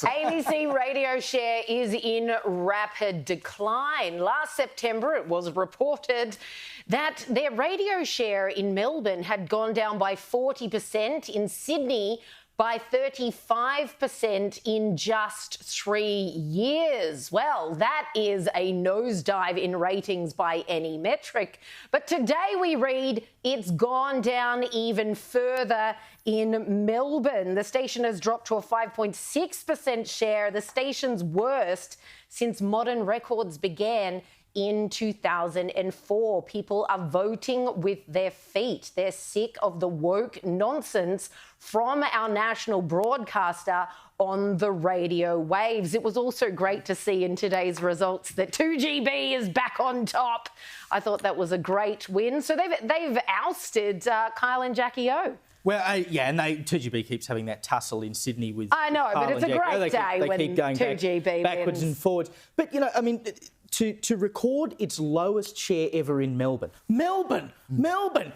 ABC radio share is in rapid decline. Last September, it was reported that their radio share in Melbourne had gone down by 40%, in Sydney by 35% in just 3 years. Well, that is a nosedive in ratings by any metric. But today we read it's gone down even further in Melbourne. The station has dropped to a 5.6% share, the station's worst since modern records began in 2004. People are voting with their feet. They're sick of the woke nonsense from our national broadcaster on the radio waves. It was also great to see in today's results that 2GB is back on top. I thought that was a great win. So they've ousted Kyle and Jackie O. Well, yeah, and 2GB keeps having that tussle in Sydney with I know, Kyle but it's a great day when 2GB backwards and forwards. But, you know, I mean, to record its lowest share ever in Melbourne. Melbourne!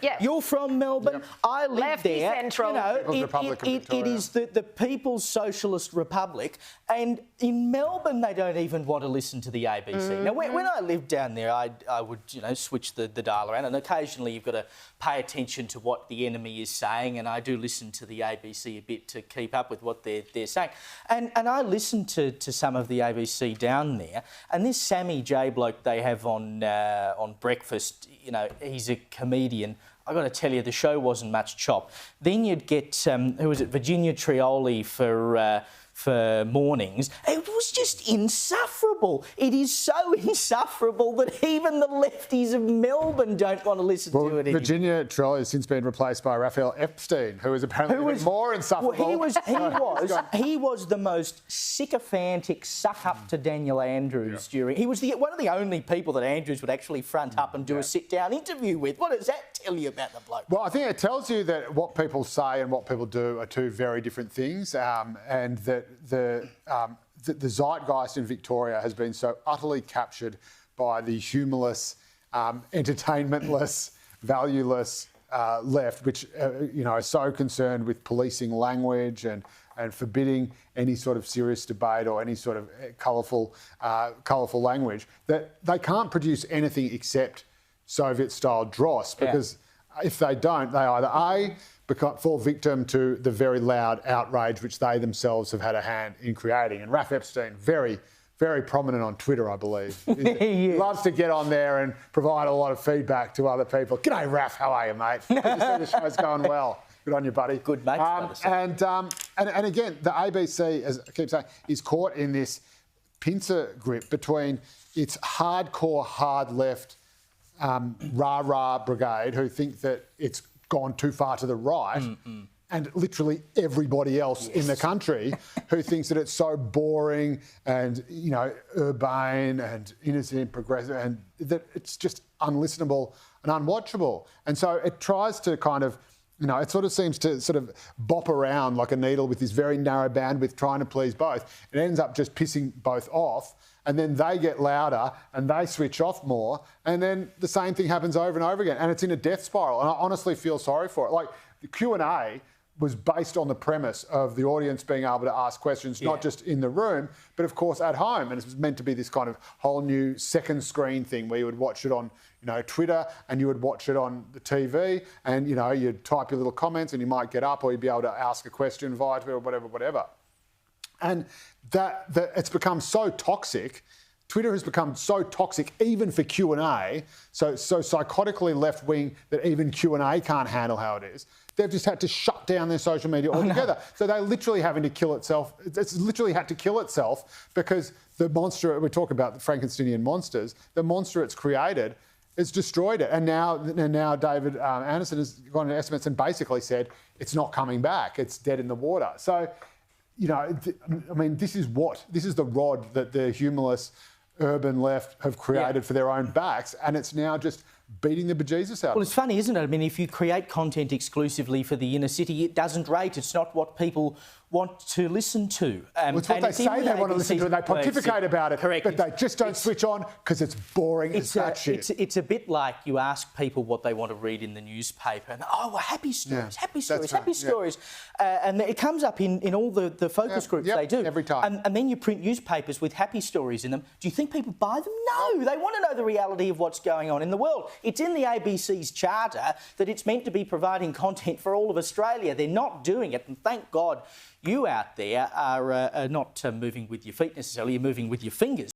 Yes. You're from Melbourne. Yep. I live Lefty there. Central. You know, it is the People's Socialist Republic, and in Melbourne they don't even want to listen to the ABC. Mm-hmm. Now, when I lived down there, I would, you know, switch the dial around, and occasionally you've got to pay attention to what the enemy is saying, and I do listen to the ABC a bit to keep up with what they're saying. And I listened to some of the ABC down there, and this Sammy J bloke they have on breakfast, you know, he's a comedian. I got to tell you, the show wasn't much chop. Then you'd get who was it, Virginia Trioli for mornings. It was just insufferable. It is so insufferable that even the lefties of Melbourne don't want to listen to it anymore. Virginia Trioli has since been replaced by Raphael Epstein, who is apparently more insufferable. Well, he was the most sycophantic suck up to Daniel Andrews during. He was one of the only people that Andrews would actually front up and do a sit-down interview with. What does that tell you about the bloke? Well, I think it tells you that what people say and what people do are two very different things, and that the zeitgeist in Victoria has been so utterly captured by the humourless, entertainmentless, valueless left, which you know, is so concerned with policing language and forbidding any sort of serious debate or any sort of colourful language, that they can't produce anything except Soviet-style dross, because if they don't, they either fall victim to the very loud outrage which they themselves have had a hand in creating. And Raph Epstein, very, very prominent on Twitter, I believe. He loves to get on there and provide a lot of feedback to other people. G'day, Raph, how are you, mate? Good to see the show's going well. Good on you, buddy. Good, mate. And again, the ABC, as I keep saying, is caught in this pincer grip between its hardcore, hard left rah-rah brigade, who think that it's gone too far to the right, and literally everybody else in the country who thinks that it's so boring and, you know, urbane and innocent, progressive, and that it's just unlistenable and unwatchable. And so it tries to kind of, you know, it sort of seems to sort of bop around like a needle with this very narrow bandwidth trying to please both. It ends up just pissing both off, and then they get louder and they switch off more, and then the same thing happens over and over again, and it's in a death spiral. And I honestly feel sorry for it. Like, the Q&A was based on the premise of the audience being able to ask questions, not just in the room, but of course at home. And it was meant to be this kind of whole new second screen thing where you would watch it on, you know, Twitter, and you would watch it on the TV, and, you know, you'd type your little comments and you might get up, or you'd be able to ask a question via Twitter or whatever. And that it's become so toxic. Twitter has become so toxic, even for Q&A, so psychotically left-wing that even Q&A can't handle how it is. They've just had to shut down their social media altogether. So they're literally having to kill itself. It's literally had to kill itself because the monster, we're talking about the Frankensteinian monsters, the monster it's created, it's destroyed it. And now David Anderson has gone to estimates and basically said it's not coming back. It's dead in the water. So, you know, I mean, this is the rod that the humourless urban left have created for their own backs, and it's now just beating the bejesus out. Well, it's funny, isn't it? I mean, if you create content exclusively for the inner city, it doesn't rate. It's not what people want to listen to. Well, it's what they say they want to listen to, and they pontificate about it. Correct. But they just don't switch on because it's boring as that shit. It's a bit like you ask people what they want to read in the newspaper, and well, happy stories, happy stories. And it comes up in all the focus groups they do. Every time. And then you print newspapers with happy stories in them. Do you think people buy them? No, they want to know the reality of what's going on in the world. It's in the ABC's charter that it's meant to be providing content for all of Australia. They're not doing it, and thank God you out there are not moving with your feet necessarily, you're moving with your fingers.